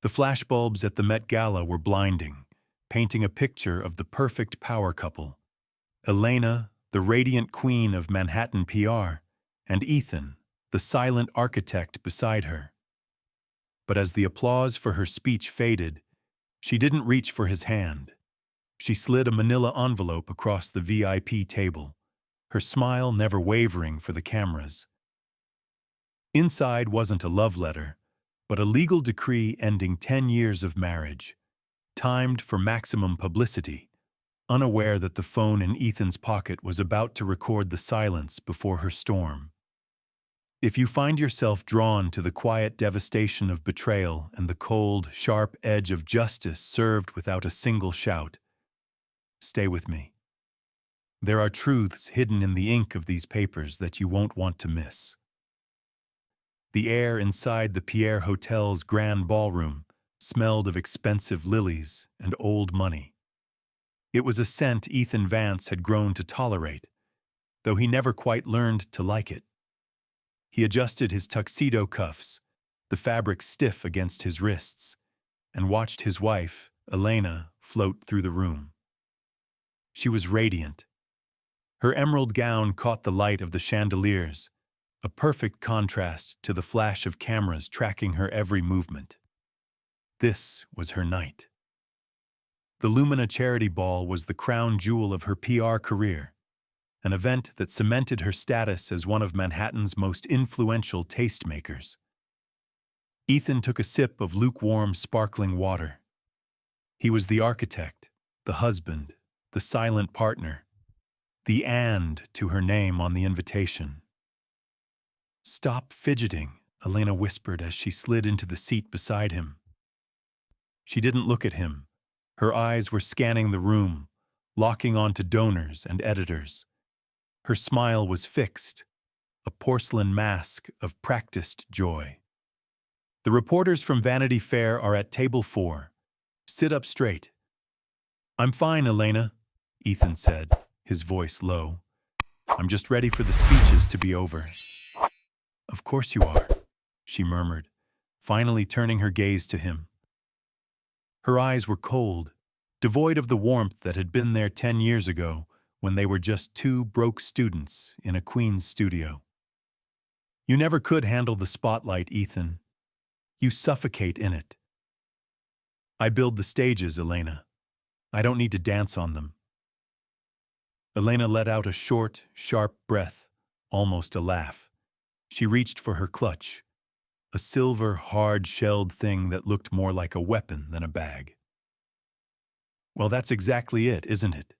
The flashbulbs at the Met Gala were blinding, painting a picture of the perfect power couple. Elena, the radiant queen of Manhattan PR, and Ethan, the silent architect beside her. But as the applause for her speech faded, she didn't reach for his hand. She slid a manila envelope across the VIP table, her smile never wavering for the cameras. Inside wasn't a love letter, but a legal decree ending 10 years of marriage, timed for maximum publicity, unaware that the phone in Ethan's pocket was about to record the silence before her storm. If you find yourself drawn to the quiet devastation of betrayal and the cold, sharp edge of justice served without a single shout, stay with me. There are truths hidden in the ink of these papers that you won't want to miss. The air inside the Pierre Hotel's grand ballroom smelled of expensive lilies and old money. It was a scent Ethan Vance had grown to tolerate, though he never quite learned to like it. He adjusted his tuxedo cuffs, the fabric stiff against his wrists, and watched his wife, Elena, float through the room. She was radiant. Her emerald gown caught the light of the chandeliers, a perfect contrast to the flash of cameras tracking her every movement. This was her night. The Lumina Charity Ball was the crown jewel of her PR career, an event that cemented her status as one of Manhattan's most influential tastemakers. Ethan took a sip of lukewarm, sparkling water. He was the architect, the husband, the silent partner, the "and" to her name on the invitation. "Stop fidgeting," Elena whispered as she slid into the seat beside him. She didn't look at him. Her eyes were scanning the room, locking onto donors and editors. Her smile was fixed, a porcelain mask of practiced joy. "The reporters from Vanity Fair are at table 4. Sit up straight." "I'm fine, Elena," Ethan said, his voice low. "I'm just ready for the speeches to be over." "Of course you are," she murmured, finally turning her gaze to him. Her eyes were cold, devoid of the warmth that had been there 10 years ago when they were just two broke students in a Queen's studio. "You never could handle the spotlight, Ethan. You suffocate in it." "I build the stages, Elena. I don't need to dance on them." Elena let out a short, sharp breath, almost a laugh. She reached for her clutch, a silver, hard-shelled thing that looked more like a weapon than a bag. "Well, that's exactly it, isn't it?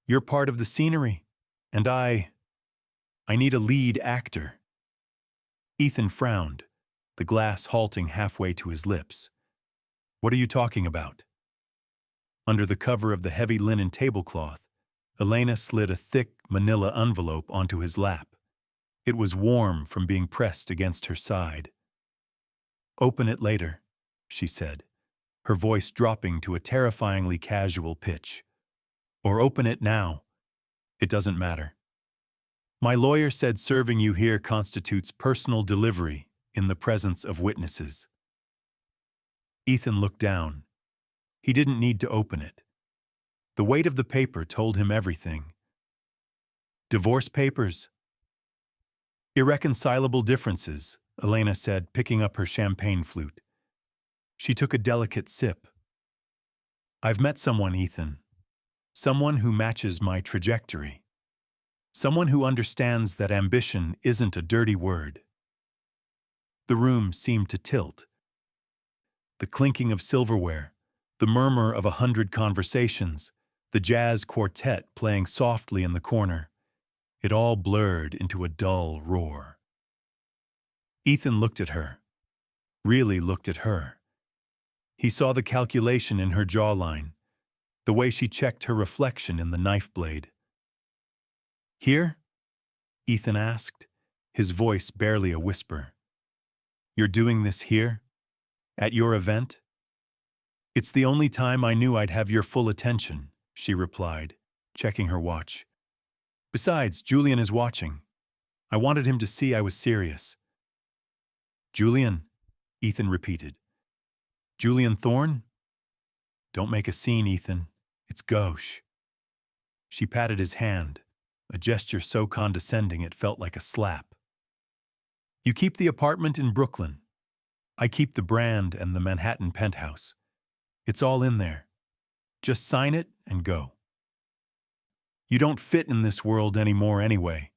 You're part of the scenery, and I need a lead actor." Ethan frowned, the glass halting halfway to his lips. "What are you talking about?" Under the cover of the heavy linen tablecloth, Elena slid a thick manila envelope onto his lap. It was warm from being pressed against her side. "Open it later," she said, her voice dropping to a terrifyingly casual pitch. "Or open it now. It doesn't matter. My lawyer said serving you here constitutes personal delivery in the presence of witnesses." Ethan looked down. He didn't need to open it. The weight of the paper told him everything. "Divorce papers?" "Irreconcilable differences," Elena said, picking up her champagne flute. She took a delicate sip. "I've met someone, Ethan. Someone who matches my trajectory. Someone who understands that ambition isn't a dirty word." The room seemed to tilt. The clinking of silverware, the murmur of 100 conversations, the jazz quartet playing softly in the corner. It all blurred into a dull roar. Ethan looked at her, really looked at her. He saw the calculation in her jawline, the way she checked her reflection in the knife blade. "Here?" Ethan asked, his voice barely a whisper. "You're doing this here? At your event?" "It's the only time I knew I'd have your full attention," she replied, checking her watch. "Besides, Julian is watching. I wanted him to see I was serious." "Julian?" Ethan repeated. Julian Thorne? Don't make a scene, Ethan. It's gauche. She patted his hand, a gesture so condescending it felt like a slap. You keep the apartment in Brooklyn. I keep the brand and the Manhattan penthouse. It's all in there. Just sign it and go. You don't fit in this world anymore anyway.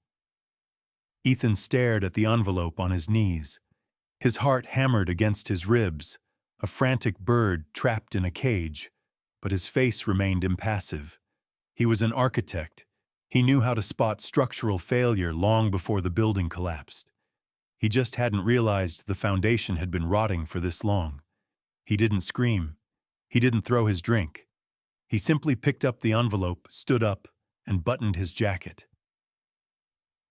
Ethan stared at the envelope on his knees. His heart hammered against his ribs, a frantic bird trapped in a cage, but his face remained impassive. He was an architect. He knew how to spot structural failure long before the building collapsed. He just hadn't realized the foundation had been rotting for this long. He didn't scream. He didn't throw his drink. He simply picked up the envelope, stood up, and buttoned his jacket.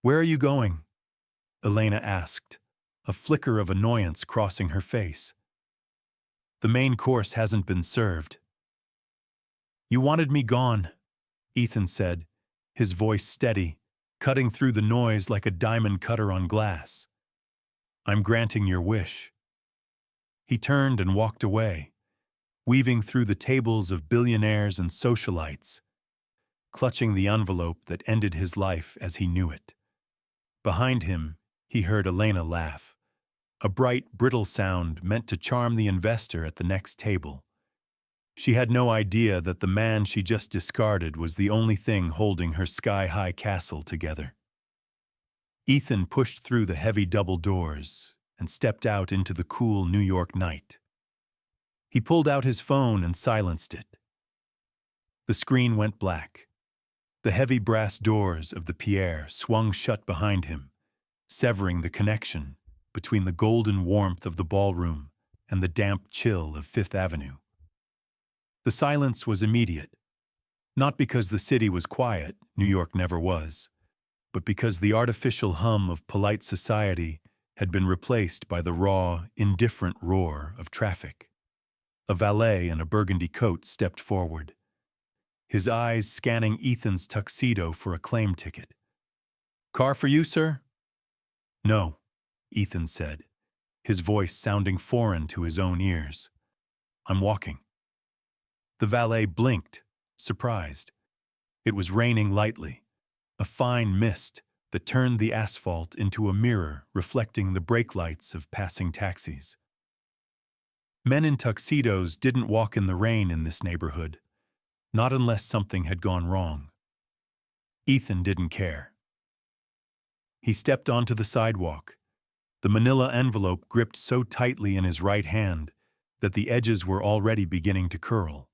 "Where are you going?" Elena asked, a flicker of annoyance crossing her face. "The main course hasn't been served." "You wanted me gone," Ethan said, his voice steady, cutting through the noise like a diamond cutter on glass. "I'm granting your wish." He turned and walked away, weaving through the tables of billionaires and socialites, clutching the envelope that ended his life as he knew it. Behind him, he heard Elena laugh, a bright, brittle sound meant to charm the investor at the next table. She had no idea that the man she just discarded was the only thing holding her sky-high castle together. Ethan pushed through the heavy double doors and stepped out into the cool New York night. He pulled out his phone and silenced it. The screen went black. The heavy brass doors of the Pierre swung shut behind him, severing the connection between the golden warmth of the ballroom and the damp chill of Fifth Avenue. The silence was immediate, not because the city was quiet, New York never was, but because the artificial hum of polite society had been replaced by the raw, indifferent roar of traffic. A valet in a burgundy coat stepped forward, his eyes scanning Ethan's tuxedo for a claim ticket. "Car for you, sir?" "No," Ethan said, his voice sounding foreign to his own ears. "I'm walking." The valet blinked, surprised. It was raining lightly, a fine mist that turned the asphalt into a mirror reflecting the brake lights of passing taxis. Men in tuxedos didn't walk in the rain in this neighborhood, not unless something had gone wrong. Ethan didn't care. He stepped onto the sidewalk, the manila envelope gripped so tightly in his right hand that the edges were already beginning to curl.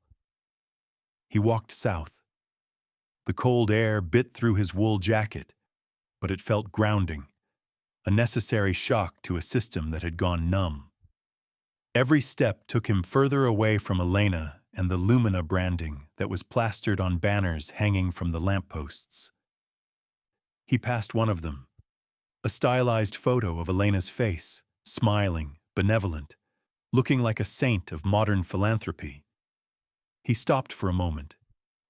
He walked south. The cold air bit through his wool jacket, but it felt grounding, a necessary shock to a system that had gone numb. Every step took him further away from Elena and the Lumina branding that was plastered on banners hanging from the lampposts. He passed one of them, a stylized photo of Elena's face, smiling, benevolent, looking like a saint of modern philanthropy. He stopped for a moment,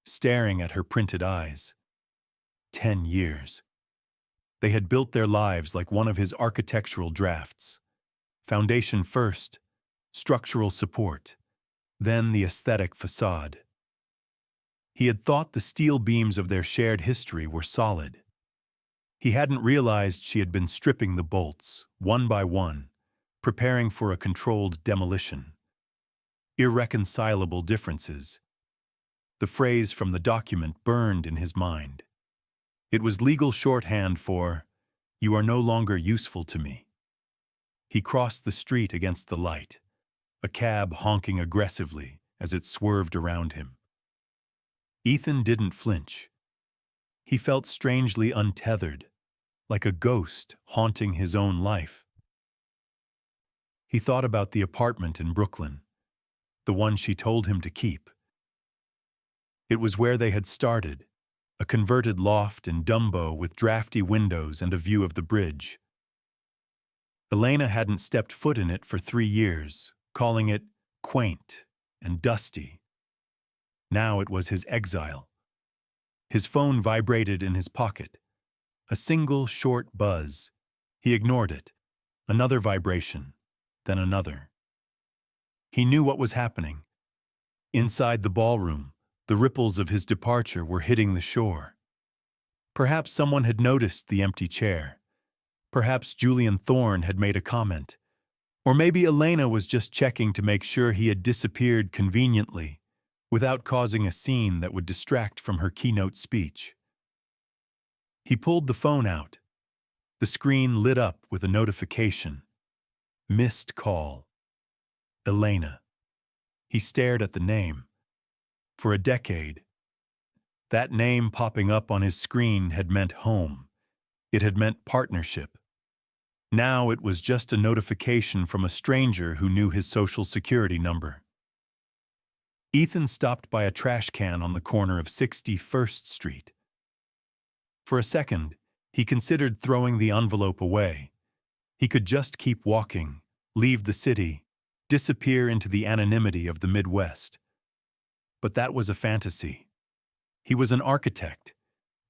staring at her printed eyes. 10 years. They had built their lives like one of his architectural drafts. Foundation first, structural support, then the aesthetic facade. He had thought the steel beams of their shared history were solid. He hadn't realized she had been stripping the bolts, one by one, preparing for a controlled demolition. Irreconcilable differences. The phrase from the document burned in his mind. It was legal shorthand for, "You are no longer useful to me." He crossed the street against the light, a cab honking aggressively as it swerved around him. Ethan didn't flinch. He felt strangely untethered, like a ghost haunting his own life. He thought about the apartment in Brooklyn, the one she told him to keep. It was where they had started, a converted loft in Dumbo with drafty windows and a view of the bridge. Elena hadn't stepped foot in it for 3 years, calling it quaint and dusty. Now it was his exile. His phone vibrated in his pocket. A single short buzz. He ignored it. Another vibration, then another. He knew what was happening. Inside the ballroom, the ripples of his departure were hitting the shore. Perhaps someone had noticed the empty chair. Perhaps Julian Thorne had made a comment. Or maybe Elena was just checking to make sure he had disappeared conveniently, without causing a scene that would distract from her keynote speech. He pulled the phone out. The screen lit up with a notification. Missed call. Elena. He stared at the name. For a decade, that name popping up on his screen had meant home. It had meant partnership. Now it was just a notification from a stranger who knew his social security number. Ethan stopped by a trash can on the corner of 61st Street. For a second, he considered throwing the envelope away. He could just keep walking, leave the city, disappear into the anonymity of the Midwest. But that was a fantasy. He was an architect.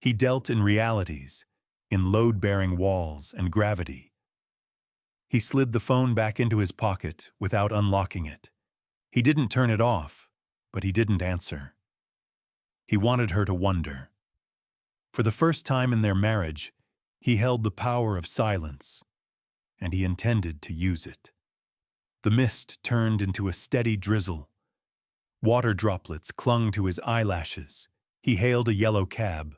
He dealt in realities, in load-bearing walls and gravity. He slid the phone back into his pocket without unlocking it. He didn't turn it off, but he didn't answer. He wanted her to wonder. For the first time in their marriage, he held the power of silence, and he intended to use it. The mist turned into a steady drizzle. Water droplets clung to his eyelashes. He hailed a yellow cab.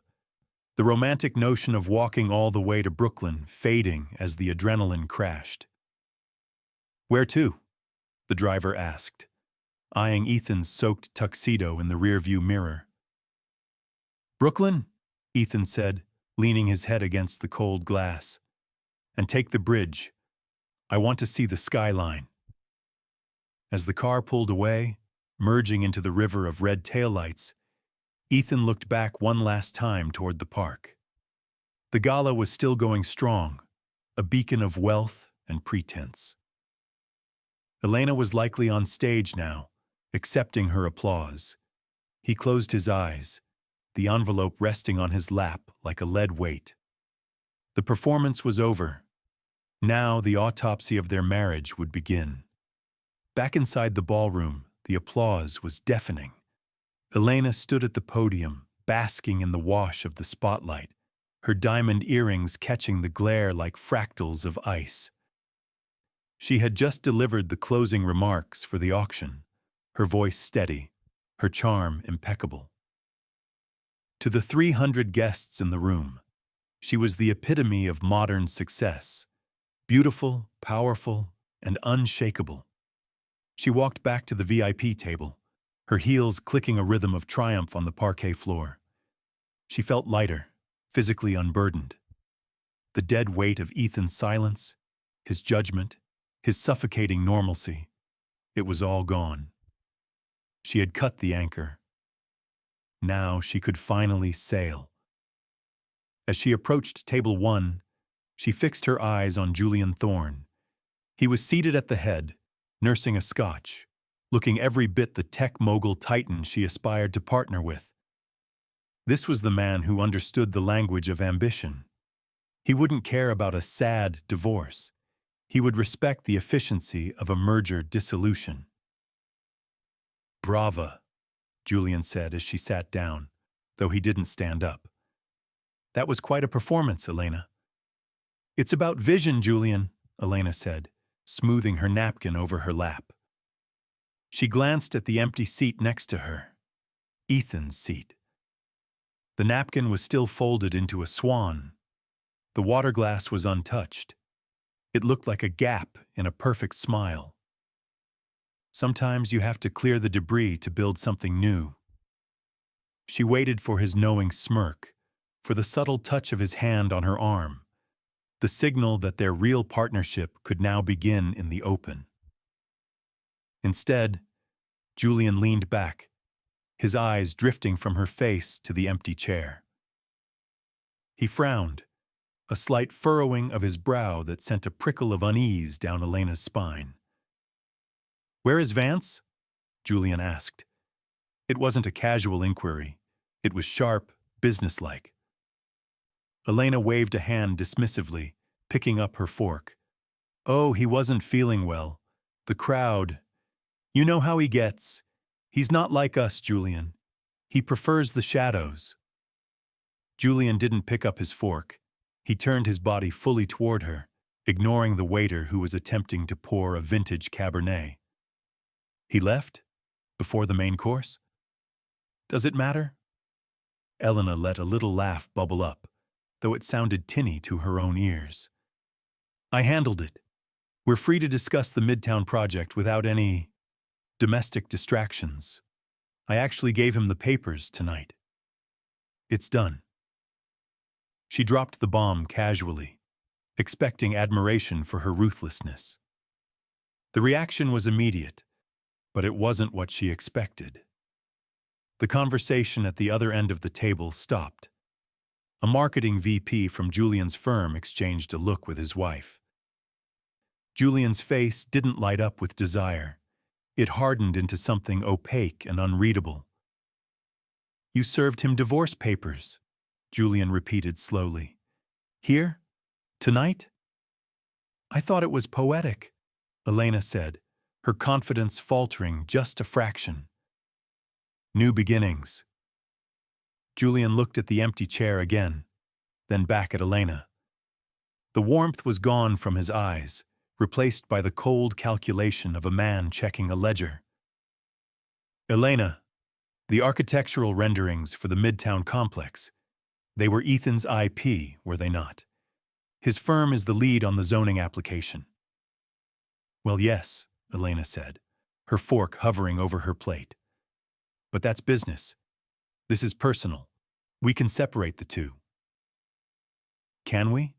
The romantic notion of walking all the way to Brooklyn fading as the adrenaline crashed. "Where to?" the driver asked, eyeing Ethan's soaked tuxedo in the rearview mirror. "Brooklyn," Ethan said, leaning his head against the cold glass. "And take the bridge. I want to see the skyline." As the car pulled away, merging into the river of red taillights, Ethan looked back one last time toward the park. The gala was still going strong, a beacon of wealth and pretense. Elena was likely on stage now, accepting her applause. He closed his eyes, the envelope resting on his lap like a lead weight. The performance was over. Now the autopsy of their marriage would begin. Back inside the ballroom, the applause was deafening. Elena stood at the podium, basking in the wash of the spotlight, her diamond earrings catching the glare like fractals of ice. She had just delivered the closing remarks for the auction, her voice steady, her charm impeccable. To the 300 guests in the room, she was the epitome of modern success, beautiful, powerful, and unshakable. She walked back to the VIP table, her heels clicking a rhythm of triumph on the parquet floor. She felt lighter, physically unburdened. The dead weight of Ethan's silence, his judgment, his suffocating normalcy, it was all gone. She had cut the anchor. Now she could finally sail. As she approached table 1, she fixed her eyes on Julian Thorne. He was seated at the head, nursing a scotch, looking every bit the tech mogul titan she aspired to partner with. This was the man who understood the language of ambition. He wouldn't care about a sad divorce. He would respect the efficiency of a merger dissolution. "Brava," Julian said as she sat down, though he didn't stand up. "That was quite a performance, Elena." "It's about vision, Julian," Elena said, smoothing her napkin over her lap. She glanced at the empty seat next to her, Ethan's seat. The napkin was still folded into a swan. The water glass was untouched. It looked like a gap in a perfect smile. Sometimes you have to clear the debris to build something new. She waited for his knowing smirk, for the subtle touch of his hand on her arm, the signal that their real partnership could now begin in the open. Instead, Julian leaned back, his eyes drifting from her face to the empty chair. He frowned, a slight furrowing of his brow that sent a prickle of unease down Elena's spine. "Where is Vance?" Julian asked. It wasn't a casual inquiry. It was sharp, businesslike. Elena waved a hand dismissively, picking up her fork. "Oh, he wasn't feeling well. The crowd. You know how he gets. He's not like us, Julian. He prefers the shadows. Julian didn't pick up his fork. He turned his body fully toward her, ignoring the waiter who was attempting to pour a vintage Cabernet. He left? Before the main course? Does it matter? Elena let a little laugh bubble up, though it sounded tinny to her own ears. I handled it. We're free to discuss the Midtown project without any domestic distractions. I actually gave him the papers tonight. It's done. She dropped the bomb casually, expecting admiration for her ruthlessness. The reaction was immediate, but it wasn't what she expected. The conversation at the other end of the table stopped. A marketing VP from Julian's firm exchanged a look with his wife. Julian's face didn't light up with desire. It hardened into something opaque and unreadable. You served him divorce papers, Julian repeated slowly. Here? Tonight? I thought it was poetic, Elena said, her confidence faltering just a fraction. New beginnings. Julian looked at the empty chair again, then back at Elena. The warmth was gone from his eyes, replaced by the cold calculation of a man checking a ledger. Elena, the architectural renderings for the Midtown complex, they were Ethan's IP, were they not? His firm is the lead on the zoning application. Well, yes, Elena said, her fork hovering over her plate. But that's business. This is personal. We can separate the two. Can we?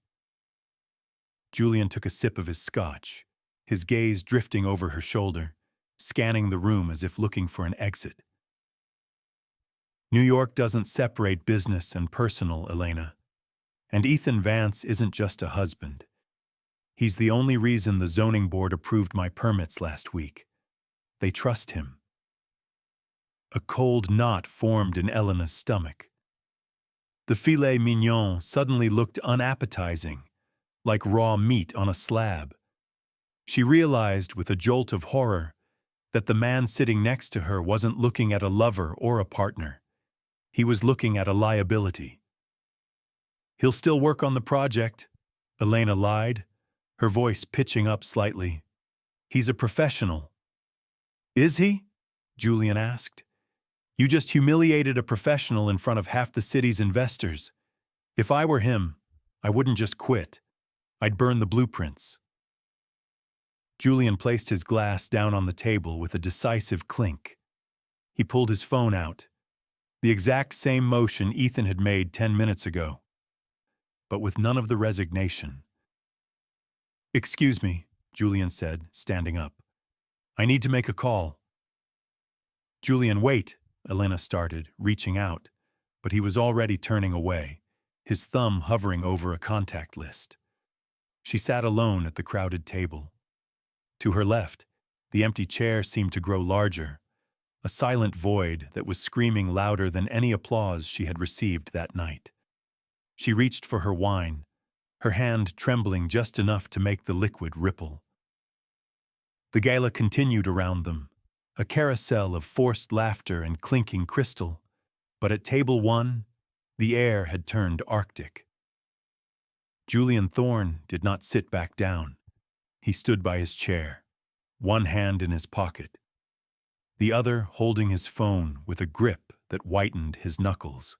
Julian took a sip of his scotch, his gaze drifting over her shoulder, scanning the room as if looking for an exit. New York doesn't separate business and personal, Elena. And Ethan Vance isn't just a husband. He's the only reason the zoning board approved my permits last week. They trust him. A cold knot formed in Elena's stomach. The filet mignon suddenly looked unappetizing, like raw meat on a slab. She realized with a jolt of horror that the man sitting next to her wasn't looking at a lover or a partner. He was looking at a liability. He'll still work on the project, Elena lied, her voice pitching up slightly. He's a professional. Is he? Julian asked. You just humiliated a professional in front of half the city's investors. If I were him, I wouldn't just quit. I'd burn the blueprints. Julian placed his glass down on the table with a decisive clink. He pulled his phone out, the exact same motion Ethan had made 10 minutes ago, but with none of the resignation. Excuse me, Julian said, standing up. I need to make a call. Julian, wait, Elena started, reaching out, but he was already turning away, his thumb hovering over a contact list. She sat alone at the crowded table. To her left, the empty chair seemed to grow larger, a silent void that was screaming louder than any applause she had received that night. She reached for her wine, her hand trembling just enough to make the liquid ripple. The gala continued around them, a carousel of forced laughter and clinking crystal, but at table 1, the air had turned arctic. Julian Thorne did not sit back down. He stood by his chair, one hand in his pocket, the other holding his phone with a grip that whitened his knuckles.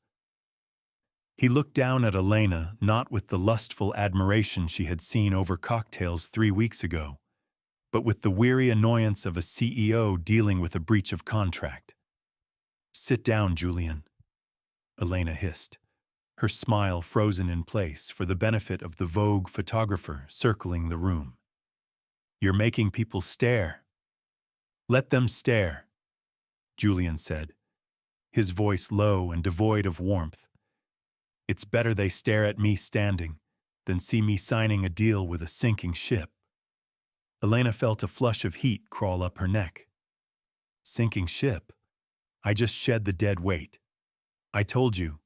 He looked down at Elena not with the lustful admiration she had seen over cocktails 3 weeks ago, but with the weary annoyance of a CEO dealing with a breach of contract. Sit down, Julian, Elena hissed, her smile frozen in place for the benefit of the Vogue photographer circling the room. You're making people stare. Let them stare, Julian said, his voice low and devoid of warmth. It's better they stare at me standing than see me signing a deal with a sinking ship. Elena felt a flush of heat crawl up her neck. Sinking ship? I just shed the dead weight. I told you,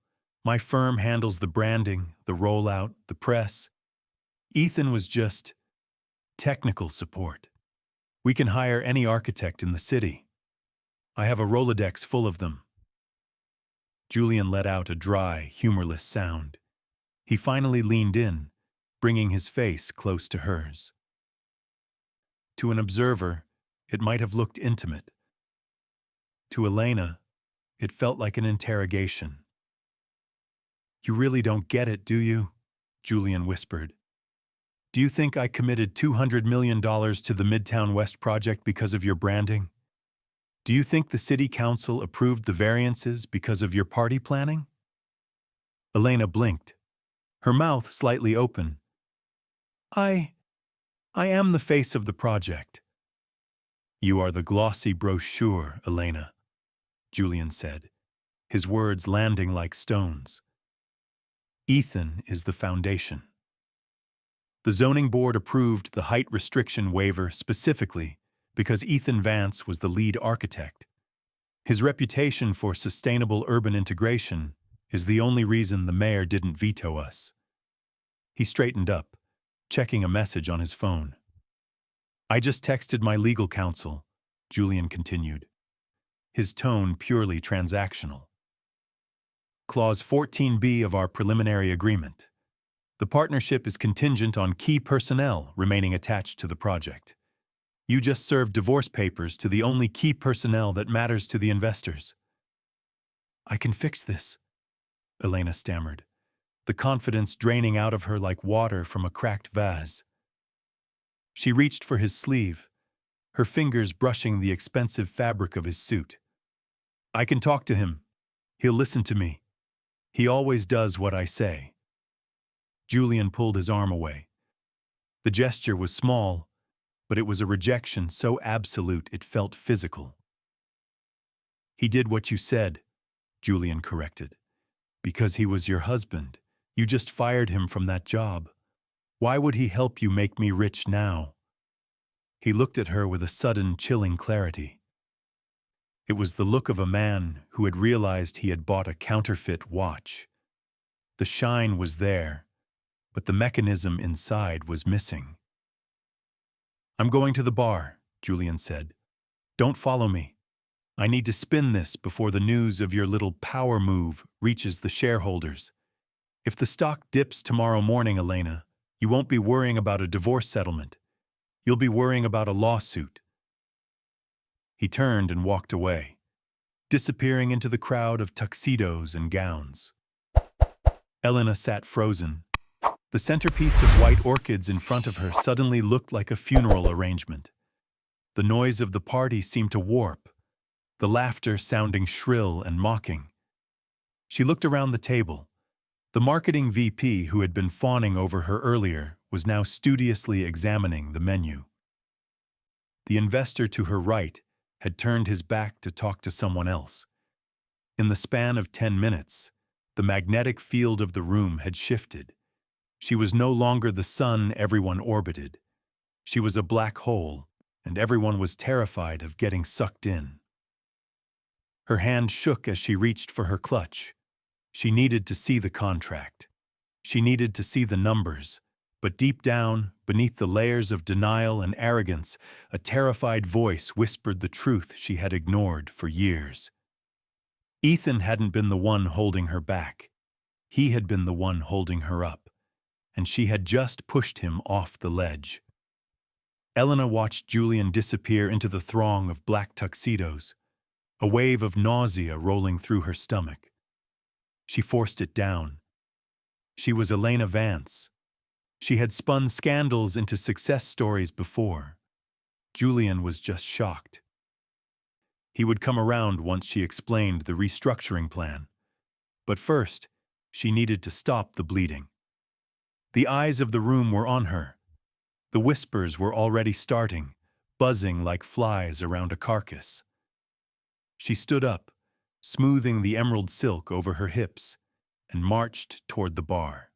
my firm handles the branding, the rollout, the press. Ethan was just technical support. We can hire any architect in the city. I have a Rolodex full of them. Julian let out a dry, humorless sound. He finally leaned in, bringing his face close to hers. To an observer, it might have looked intimate. To Elena, it felt like an interrogation. You really don't get it, do you? Julian whispered. Do you think I committed $200 million to the Midtown West project because of your branding? Do you think the city council approved the variances because of your party planning? Elena blinked, her mouth slightly open. I am the face of the project. You are the glossy brochure, Elena, Julian said, his words landing like stones. Ethan is the foundation. The zoning board approved the height restriction waiver specifically because Ethan Vance was the lead architect. His reputation for sustainable urban integration is the only reason the mayor didn't veto us. He straightened up, checking a message on his phone. I just texted my legal counsel, Julian continued, his tone purely transactional. Clause 14B of our preliminary agreement. The partnership is contingent on key personnel remaining attached to the project. You just served divorce papers to the only key personnel that matters to the investors. I can fix this, Elena stammered, the confidence draining out of her like water from a cracked vase. She reached for his sleeve, her fingers brushing the expensive fabric of his suit. I can talk to him. He'll listen to me. He always does what I say. Julian pulled his arm away. The gesture was small, but it was a rejection so absolute it felt physical. He did what you said, Julian corrected. Because he was your husband. You just fired him from that job. Why would he help you make me rich now? He looked at her with a sudden, chilling clarity. It was the look of a man who had realized he had bought a counterfeit watch. The shine was there, but the mechanism inside was missing. I'm going to the bar, Julian said. Don't follow me. I need to spin this before the news of your little power move reaches the shareholders. If the stock dips tomorrow morning, Elena, you won't be worrying about a divorce settlement. You'll be worrying about a lawsuit. He turned and walked away, disappearing into the crowd of tuxedos and gowns. Elena sat frozen. The centerpiece of white orchids in front of her suddenly looked like a funeral arrangement. The noise of the party seemed to warp, the laughter sounding shrill and mocking. She looked around the table. The marketing VP who had been fawning over her earlier was now studiously examining the menu. The investor to her right had turned his back to talk to someone else. In the span of 10 minutes, the magnetic field of the room had shifted. She was no longer the sun everyone orbited. She was a black hole, and everyone was terrified of getting sucked in. Her hand shook as she reached for her clutch. She needed to see the contract. She needed to see the numbers. But deep down, beneath the layers of denial and arrogance, a terrified voice whispered the truth she had ignored for years. Ethan hadn't been the one holding her back. He had been the one holding her up, and she had just pushed him off the ledge. Elena watched Julian disappear into the throng of black tuxedos, a wave of nausea rolling through her stomach. She forced it down. She was Elena Vance. She had spun scandals into success stories before. Julian was just shocked. He would come around once she explained the restructuring plan. But first, she needed to stop the bleeding. The eyes of the room were on her. The whispers were already starting, buzzing like flies around a carcass. She stood up, smoothing the emerald silk over her hips, and marched toward the bar.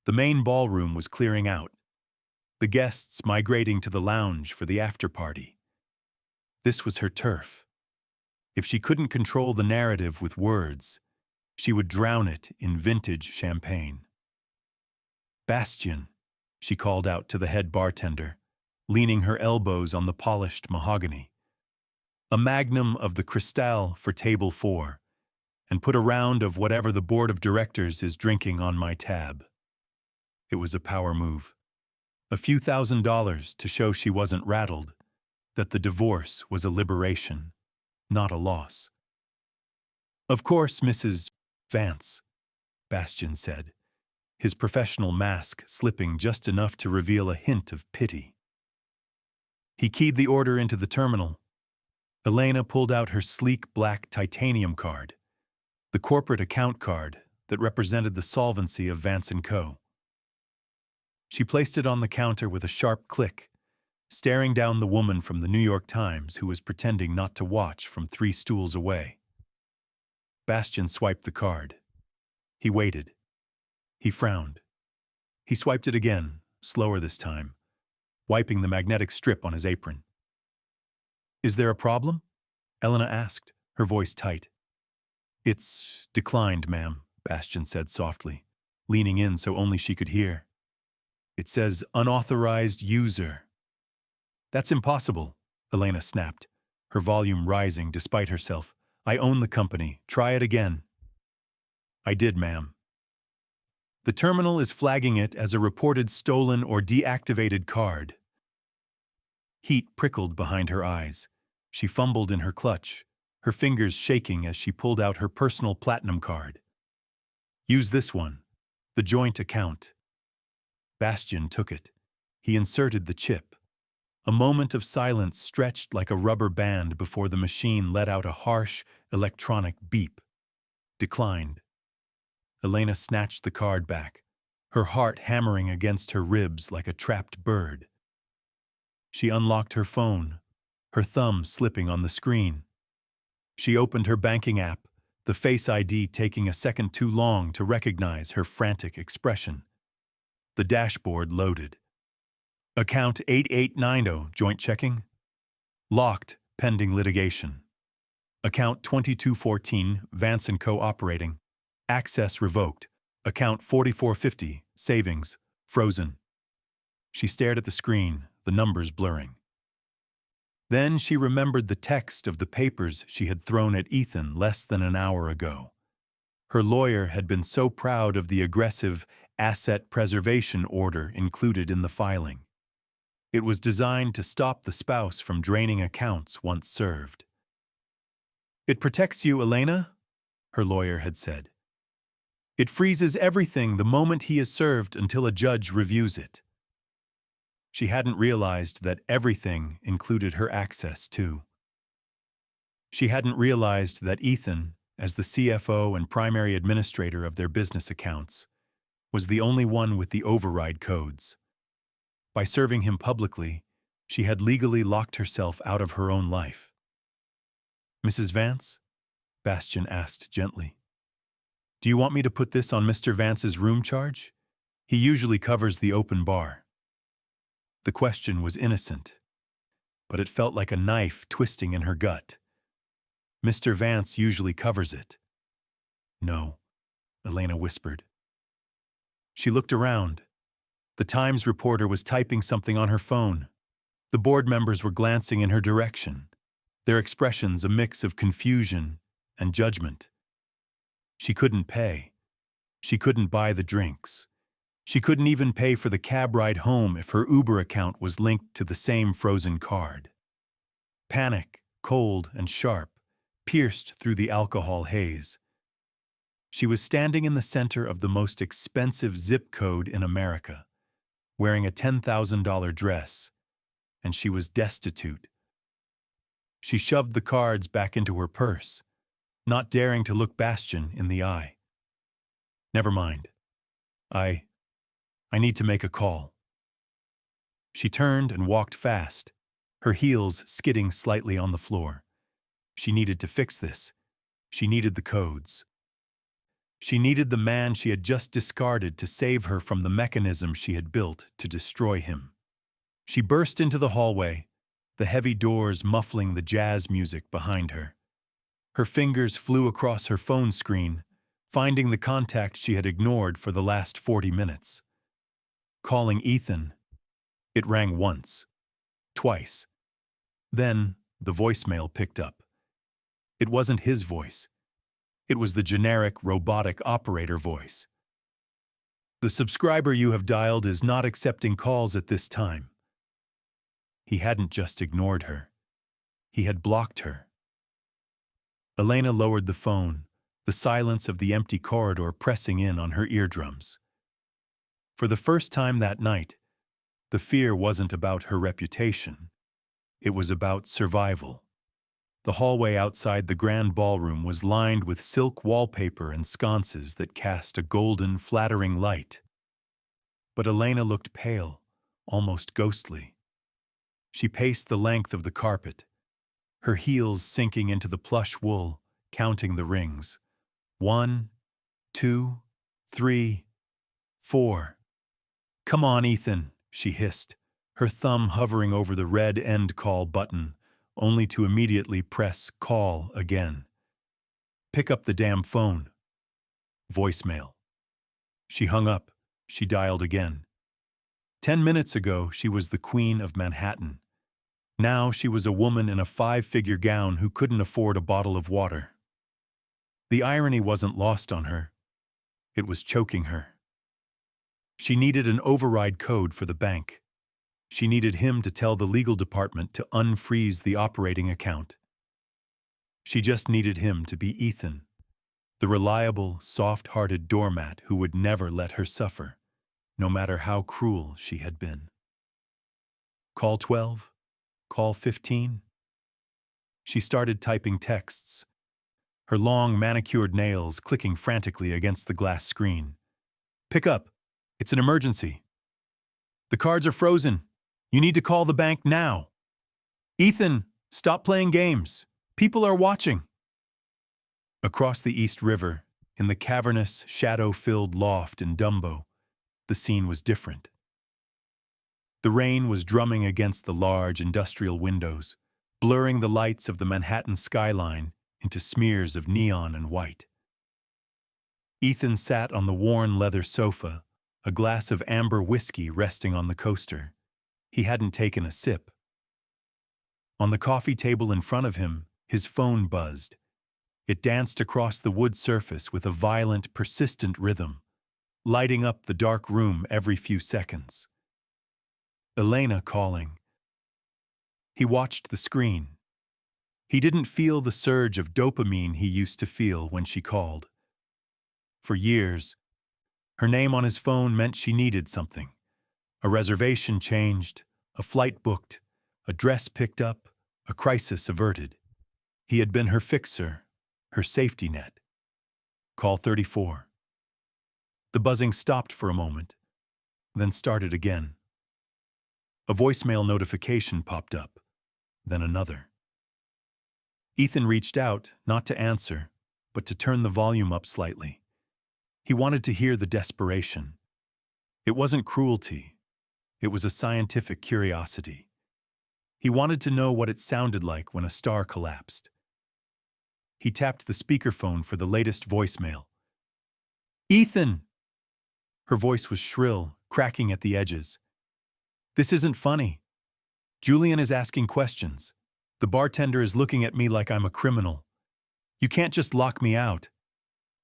The main ballroom was clearing out, the guests migrating to the lounge for the after-party. This was her turf. If she couldn't control the narrative with words, she would drown it in vintage champagne. Bastian, she called out to the head bartender, leaning her elbows on the polished mahogany. A magnum of the Cristal for table 4, and put a round of whatever the board of directors is drinking on my tab. It was a power move. A few $1,000s to show she wasn't rattled, that the divorce was a liberation, not a loss. Of course, Mrs. Vance, Bastian said, his professional mask slipping just enough to reveal a hint of pity. He keyed the order into the terminal. Elena pulled out her sleek black titanium card, the corporate account card that represented the solvency of Vance & Co. She placed it on the counter with a sharp click, staring down the woman from the New York Times who was pretending not to watch from 3 stools away. Bastian swiped the card. He waited. He frowned. He swiped it again, slower this time, wiping the magnetic strip on his apron. "Is there a problem?" Elena asked, her voice tight. "It's declined, ma'am," Bastian said softly, leaning in so only she could hear. "It says unauthorized user." "That's impossible," Elena snapped, her volume rising despite herself. "I own the company. Try it again." "I did, ma'am." "The terminal is flagging it as a reported stolen or deactivated card." Heat prickled behind her eyes. She fumbled in her clutch, her fingers shaking as she pulled out her personal platinum card. "Use this one, the joint account." Bastian took it. He inserted the chip. A moment of silence stretched like a rubber band before the machine let out a harsh, electronic beep. "Declined." Elena snatched the card back, her heart hammering against her ribs like a trapped bird. She unlocked her phone, her thumb slipping on the screen. She opened her banking app, the Face ID taking a second too long to recognize her frantic expression. The dashboard loaded. "Account 8890, joint checking. Locked, pending litigation. Account 2214, Vance & Co. operating. Access revoked. Account 4450, savings, frozen." She stared at the screen, the numbers blurring. Then she remembered the text of the papers she had thrown at Ethan less than an hour ago. Her lawyer had been so proud of the aggressive asset preservation order included in the filing. It was designed to stop the spouse from draining accounts once served. "It protects you, Elena," her lawyer had said. "It freezes everything the moment he is served until a judge reviews it." She hadn't realized that everything included her access, too. She hadn't realized that Ethan, as the CFO and primary administrator of their business accounts, was the only one with the override codes. By serving him publicly, she had legally locked herself out of her own life. "Mrs. Vance?" Bastian asked gently. "Do you want me to put this on Mr. Vance's room charge? He usually covers the open bar." The question was innocent, but it felt like a knife twisting in her gut. "Mr. Vance usually covers it." "No," Elena whispered. She looked around. The Times reporter was typing something on her phone. The board members were glancing in her direction, their expressions a mix of confusion and judgment. She couldn't pay. She couldn't buy the drinks. She couldn't even pay for the cab ride home if her Uber account was linked to the same frozen card. Panic, cold and sharp, pierced through the alcohol haze. She was standing in the center of the most expensive zip code in America, wearing a $10,000 dress, and she was destitute. She shoved the cards back into her purse, not daring to look Bastian in the eye. "Never mind. I need to make a call." She turned and walked fast, her heels skidding slightly on the floor. She needed to fix this. She needed the codes. She needed the man she had just discarded to save her from the mechanism she had built to destroy him. She burst into the hallway, the heavy doors muffling the jazz music behind her. Her fingers flew across her phone screen, finding the contact she had ignored for the last 40 minutes. Calling Ethan. It rang once. twice. Then, the voicemail picked up. It wasn't his voice. It was the generic, robotic operator voice. The subscriber you have dialed is not accepting calls at this time. He hadn't just ignored her. He had blocked her. Elena lowered the phone, the silence of the empty corridor pressing in on her eardrums. For the first time that night, the fear wasn't about her reputation. It was about survival. The hallway outside the grand ballroom was lined with silk wallpaper and sconces that cast a golden, flattering light. But Elena looked pale, almost ghostly. She paced the length of the carpet, her heels sinking into the plush wool, counting the rings. 1, 2, 3, 4. "Come on, Ethan," she hissed, her thumb hovering over the red end call button, only to immediately press call again. "Pick up the damn phone." Voicemail. She hung up. She dialed again. 10 minutes ago, she was the queen of Manhattan. Now she was a woman in a 5-figure gown who couldn't afford a bottle of water. The irony wasn't lost on her. It was choking her. She needed an override code for the bank. She needed him to tell the legal department to unfreeze the operating account. She just needed him to be Ethan, the reliable, soft-hearted doormat who would never let her suffer, no matter how cruel she had been. Call 12? Call 15? She started typing texts, her long, manicured nails clicking frantically against the glass screen. "Pick up. It's an emergency. The cards are frozen. You need to call the bank now. Ethan, stop playing games. People are watching." Across the East River, in the cavernous, shadow-filled loft in Dumbo, the scene was different. The rain was drumming against the large industrial windows, blurring the lights of the Manhattan skyline into smears of neon and white. Ethan sat on the worn leather sofa, a glass of amber whiskey resting on the coaster. He hadn't taken a sip. On the coffee table in front of him, his phone buzzed. It danced across the wood surface with a violent, persistent rhythm, lighting up the dark room every few seconds. Elena calling. He watched the screen. He didn't feel the surge of dopamine he used to feel when she called. For years, her name on his phone meant she needed something. A reservation changed, a flight booked, a dress picked up, a crisis averted. He had been her fixer, her safety net. Call 34. The buzzing stopped for a moment, then started again. A voicemail notification popped up, then another. Ethan reached out, not to answer, but to turn the volume up slightly. He wanted to hear the desperation. It wasn't cruelty. It was a scientific curiosity. He wanted to know what it sounded like when a star collapsed. He tapped the speakerphone for the latest voicemail. "Ethan!" Her voice was shrill, cracking at the edges. "This isn't funny. Julian is asking questions. The bartender is looking at me like I'm a criminal. You can't just lock me out.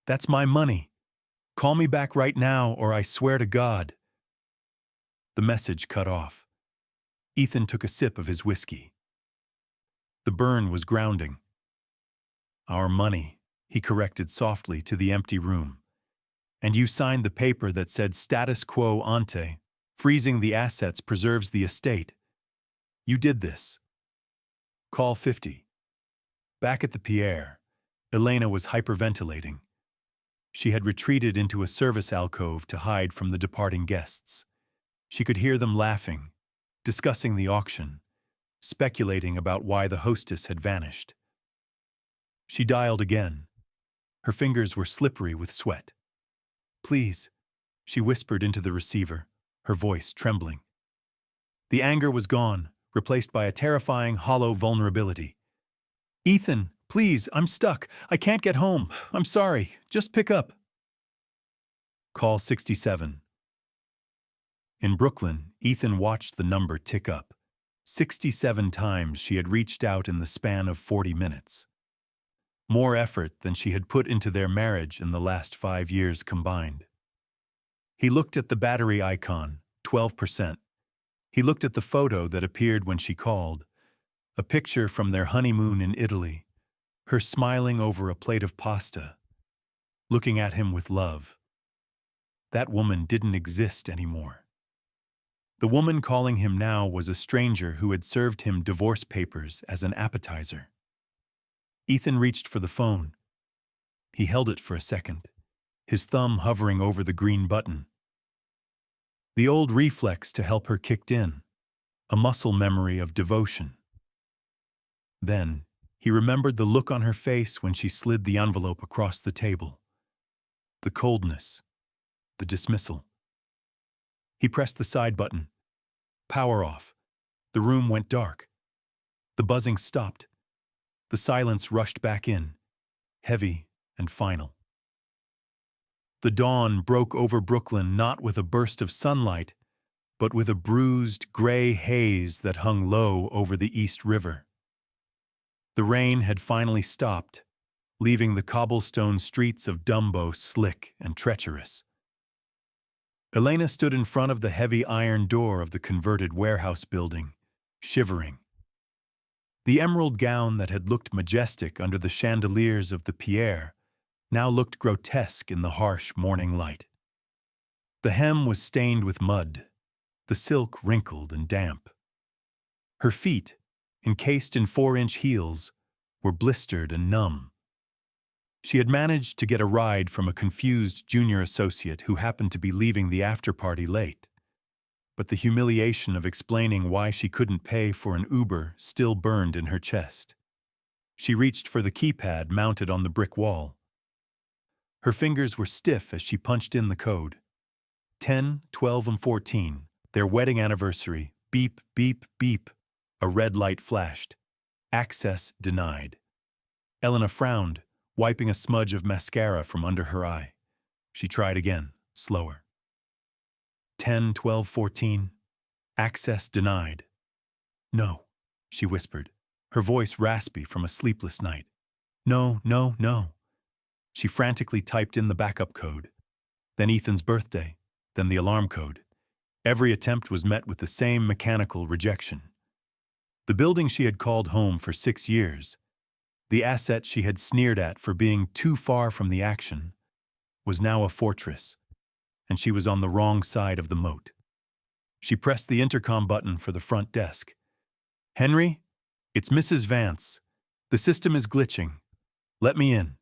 That's my money. Call me back right now, or I swear to God." The message cut off. Ethan took a sip of his whiskey. The burn was grounding. "Our money," he corrected softly to the empty room. "And you signed the paper that said status quo ante, freezing the assets preserves the estate. You did this." Call 50. Back at the Pierre, Elena was hyperventilating. She had retreated into a service alcove to hide from the departing guests. She could hear them laughing, discussing the auction, speculating about why the hostess had vanished. She dialed again. Her fingers were slippery with sweat. "Please," she whispered into the receiver, her voice trembling. The anger was gone, replaced by a terrifying, hollow vulnerability. "Ethan, please, I'm stuck. I can't get home. I'm sorry. Just pick up." Call 67. In Brooklyn, Ethan watched the number tick up. 67 times she had reached out in the span of 40 minutes. More effort than she had put into their marriage in the last 5 years combined. He looked at the battery icon, 12%. He looked at the photo that appeared when she called, a picture from their honeymoon in Italy, her smiling over a plate of pasta, looking at him with love. That woman didn't exist anymore. The woman calling him now was a stranger who had served him divorce papers as an appetizer. Ethan reached for the phone. He held it for a second, his thumb hovering over the green button. The old reflex to help her kicked in, a muscle memory of devotion. Then, he remembered the look on her face when she slid the envelope across the table. The coldness, the dismissal. He pressed the side button. Power off. The room went dark. The buzzing stopped. The silence rushed back in, heavy and final. The dawn broke over Brooklyn not with a burst of sunlight, but with a bruised, gray haze that hung low over the East River. The rain had finally stopped, leaving the cobblestone streets of Dumbo slick and treacherous. Elena stood in front of the heavy iron door of the converted warehouse building, shivering. The emerald gown that had looked majestic under the chandeliers of the Pierre now looked grotesque in the harsh morning light. The hem was stained with mud, the silk wrinkled and damp. Her feet, encased in 4-inch heels, were blistered and numb. She had managed to get a ride from a confused junior associate who happened to be leaving the after-party late. But the humiliation of explaining why she couldn't pay for an Uber still burned in her chest. She reached for the keypad mounted on the brick wall. Her fingers were stiff as she punched in the code. 10, 12, and 14, their wedding anniversary, beep, beep, beep. A red light flashed. Access denied. Elena frowned, wiping a smudge of mascara from under her eye. She tried again, slower. 10, 12, 14. Access denied. No, she whispered, her voice raspy from a sleepless night. No, no, no. She frantically typed in the backup code. Then Ethan's birthday, then the alarm code. Every attempt was met with the same mechanical rejection. The building she had called home for 6 years, the asset she had sneered at for being too far from the action, was now a fortress, and she was on the wrong side of the moat. She pressed the intercom button for the front desk. "Henry, it's Mrs. Vance. The system is glitching. Let me in."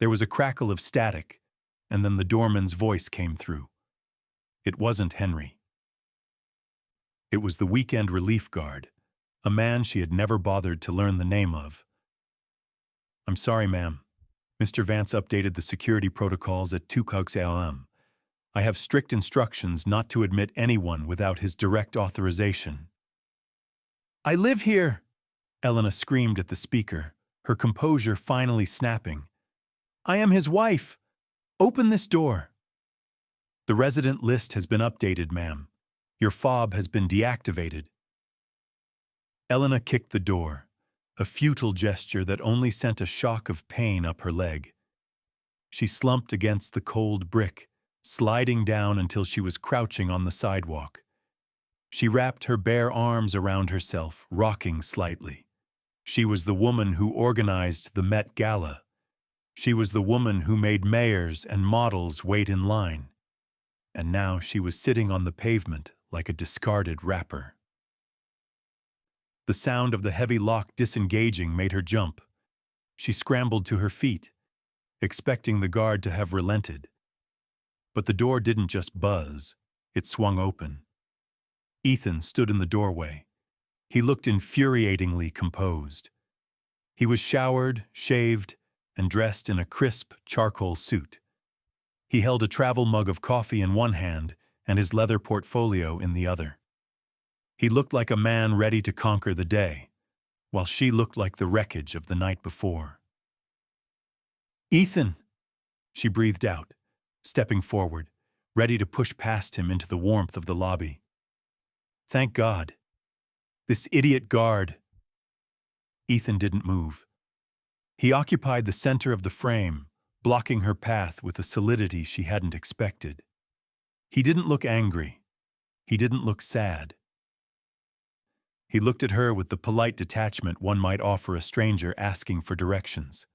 There was a crackle of static, and then the doorman's voice came through. It wasn't Henry. It was the weekend relief guard, a man she had never bothered to learn the name of. "I'm sorry, ma'am. Mr. Vance updated the security protocols at 2 a.m. I have strict instructions not to admit anyone without his direct authorization." "I live here!" Elena screamed at the speaker, her composure finally snapping. "I am his wife! Open this door!" "The resident list has been updated, ma'am. Your fob has been deactivated." Elena kicked the door, a futile gesture that only sent a shock of pain up her leg. She slumped against the cold brick, sliding down until she was crouching on the sidewalk. She wrapped her bare arms around herself, rocking slightly. She was the woman who organized the Met Gala. She was the woman who made mayors and models wait in line. And now she was sitting on the pavement like a discarded wrapper. The sound of the heavy lock disengaging made her jump. She scrambled to her feet, expecting the guard to have relented. But the door didn't just buzz, it swung open. Ethan stood in the doorway. He looked infuriatingly composed. He was showered, shaved, and dressed in a crisp charcoal suit. He held a travel mug of coffee in one hand and his leather portfolio in the other. He looked like a man ready to conquer the day, while she looked like the wreckage of the night before. "Ethan!" she breathed out, stepping forward, ready to push past him into the warmth of the lobby. "Thank God. This idiot guard. Ethan didn't move. He occupied the center of the frame, blocking her path with a solidity she hadn't expected. He didn't look angry. He didn't look sad. He looked at her with the polite detachment one might offer a stranger asking for directions.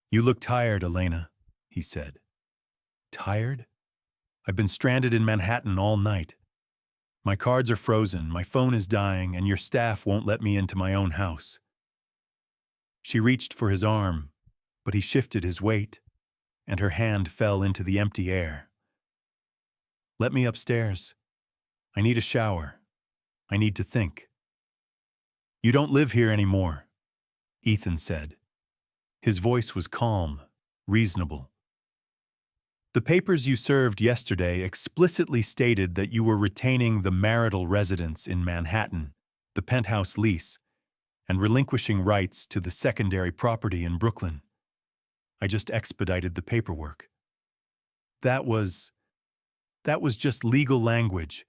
"You look tired, Elena," he said. "Tired? I've been stranded in Manhattan all night. My cards are frozen, my phone is dying, and your staff won't let me into my own house." She reached for his arm, but he shifted his weight, and her hand fell into the empty air. "Let me upstairs. I need a shower. I need to think." "You don't live here anymore," Ethan said. His voice was calm, reasonable. "The papers you served yesterday explicitly stated that you were retaining the marital residence in Manhattan, the penthouse lease, and relinquishing rights to the secondary property in Brooklyn. I just expedited the paperwork." That was just legal language,"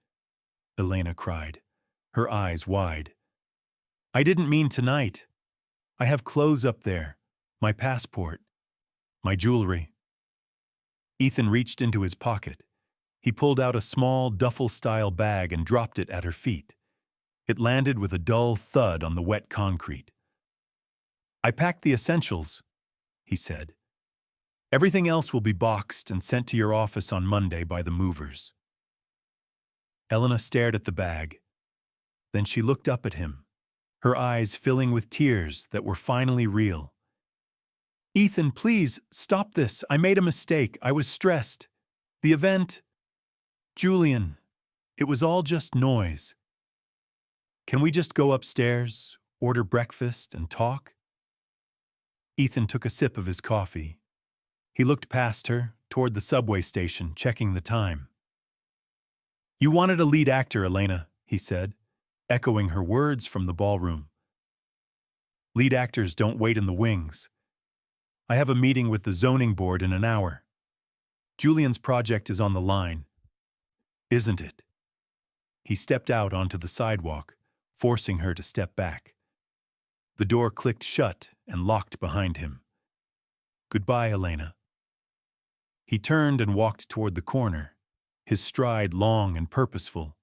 Elena cried, her eyes wide. "I didn't mean tonight. I have clothes up there, my passport, my jewelry." Ethan reached into his pocket. He pulled out a small duffel-style bag and dropped it at her feet. It landed with a dull thud on the wet concrete. "I packed the essentials," he said. "Everything else will be boxed and sent to your office on Monday by the movers." Elena stared at the bag. Then she looked up at him, her eyes filling with tears that were finally real. "Ethan, please, stop this. I made a mistake. I was stressed. The event... Julian, it was all just noise. Can we just go upstairs, order breakfast, and talk?" Ethan took a sip of his coffee. He looked past her, toward the subway station, checking the time. "You wanted a lead actor, Elena," he said, echoing her words from the ballroom. "Lead actors don't wait in the wings. I have a meeting with the zoning board in an hour. Julian's project is on the line. Isn't it?" He stepped out onto the sidewalk, forcing her to step back. The door clicked shut and locked behind him. "Goodbye, Elena." He turned and walked toward the corner, his stride long and purposeful,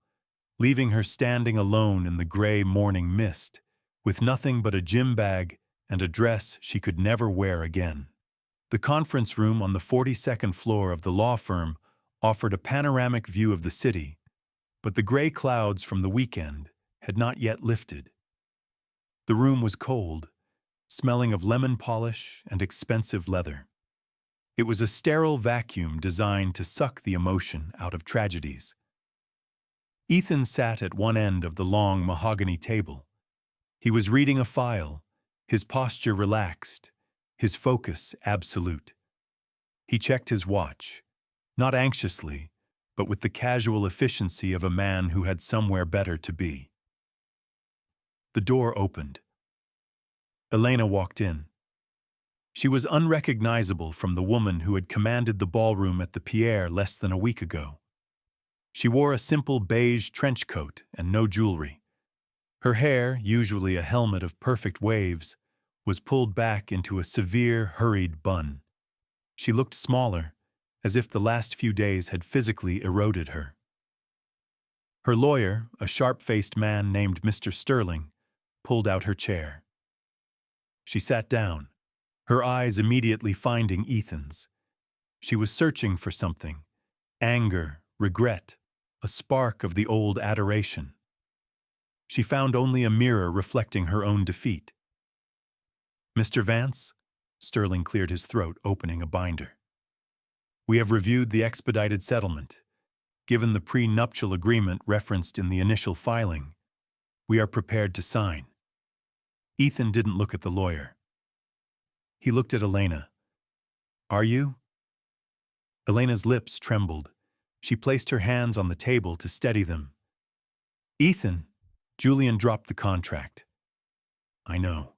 leaving her standing alone in the gray morning mist, with nothing but a gym bag and a dress she could never wear again. The conference room on the 42nd floor of the law firm offered a panoramic view of the city, but the gray clouds from the weekend had not yet lifted. The room was cold, smelling of lemon polish and expensive leather. It was a sterile vacuum designed to suck the emotion out of tragedies. Ethan sat at one end of the long mahogany table. He was reading a file, his posture relaxed, his focus absolute. He checked his watch, not anxiously, but with the casual efficiency of a man who had somewhere better to be. The door opened. Elena walked in. She was unrecognizable from the woman who had commanded the ballroom at the Pierre less than a week ago. She wore a simple beige trench coat and no jewelry. Her hair, usually a helmet of perfect waves, was pulled back into a severe, hurried bun. She looked smaller, as if the last few days had physically eroded her. Her lawyer, a sharp-faced man named Mr. Sterling, pulled out her chair. She sat down, her eyes immediately finding Ethan's. She was searching for something: anger, regret, a spark of the old adoration. She found only a mirror reflecting her own defeat. "Mr. Vance?" Sterling cleared his throat, opening a binder. "We have reviewed the expedited settlement. Given the prenuptial agreement referenced in the initial filing, we are prepared to sign." Ethan didn't look at the lawyer. He looked at Elena. "Are you?" Elena's lips trembled. She placed her hands on the table to steady them. "Ethan," Julian dropped the contract. "I know,"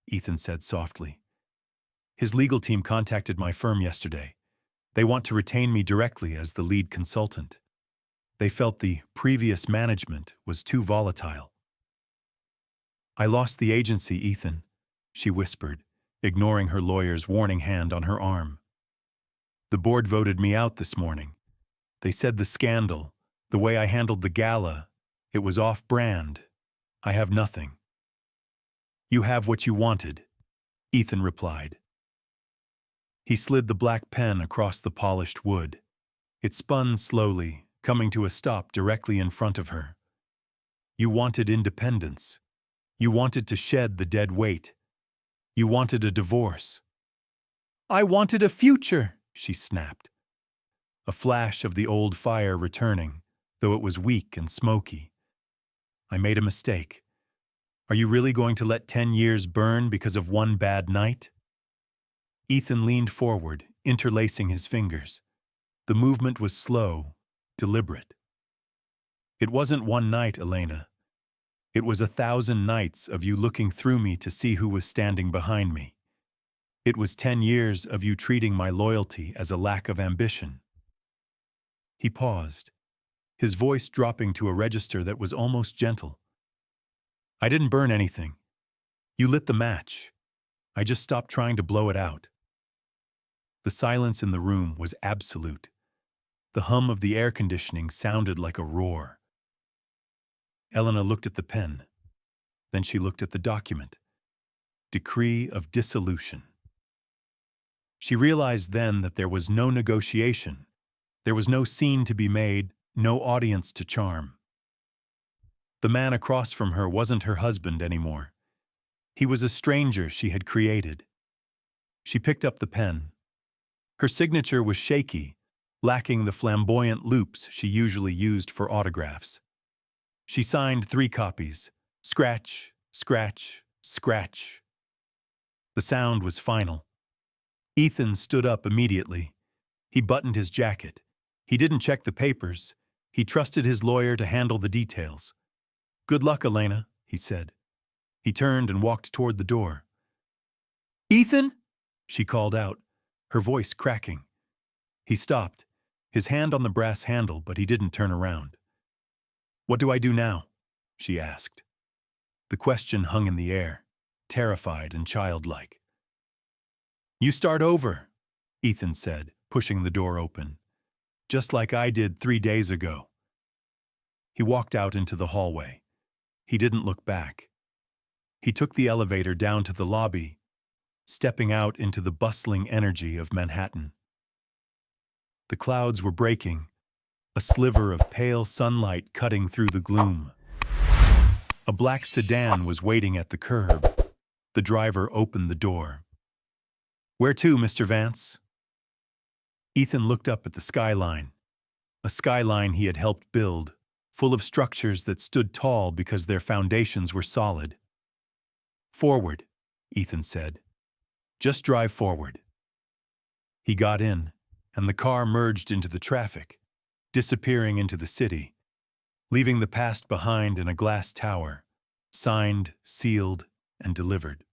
Ethan said softly. "His legal team contacted my firm yesterday. They want to retain me directly as the lead consultant. They felt the previous management was too volatile." I lost the agency, Ethan, she whispered, ignoring her lawyer's warning hand on her arm. The board voted me out this morning. They said the scandal, the way I handled the gala, it was off-brand. I have nothing. You have what you wanted, Ethan replied. He slid the black pen across the polished wood. It spun slowly, coming to a stop directly in front of her. You wanted independence. You wanted to shed the dead weight. You wanted a divorce. I wanted a future, she snapped. A flash of the old fire returning, though it was weak and smoky. I made a mistake. Are you really going to let 10 years burn because of one bad night? Ethan leaned forward, interlacing his fingers. The movement was slow, deliberate. It wasn't one night, Elena. It was 1,000 nights of you looking through me to see who was standing behind me. It was 10 years of you treating my loyalty as a lack of ambition. He paused, his voice dropping to a register that was almost gentle. I didn't burn anything. You lit the match. I just stopped trying to blow it out. The silence in the room was absolute. The hum of the air conditioning sounded like a roar. Elena looked at the pen. Then she looked at the document. Decree of dissolution. She realized then that there was no negotiation. There was no scene to be made, no audience to charm. The man across from her wasn't her husband anymore. He was a stranger she had created. She picked up the pen. Her signature was shaky, lacking the flamboyant loops she usually used for autographs. She signed 3 copies. Scratch, scratch, scratch. The sound was final. Ethan stood up immediately. He buttoned his jacket. He didn't check the papers. He trusted his lawyer to handle the details. Good luck, Elena, he said. He turned and walked toward the door. Ethan? She called out, her voice cracking. He stopped, his hand on the brass handle, but he didn't turn around. What do I do now? She asked. The question hung in the air, terrified and childlike. You start over, Ethan said, pushing the door open. Just like I did 3 days ago. He walked out into the hallway. He didn't look back. He took the elevator down to the lobby, stepping out into the bustling energy of Manhattan. The clouds were breaking, a sliver of pale sunlight cutting through the gloom. A black sedan was waiting at the curb. The driver opened the door. Where to, Mr. Vance? Ethan looked up at the skyline, a skyline he had helped build, full of structures that stood tall because their foundations were solid. Forward, Ethan said. Just drive forward. He got in, and the car merged into the traffic, disappearing into the city, leaving the past behind in a glass tower, signed, sealed, and delivered.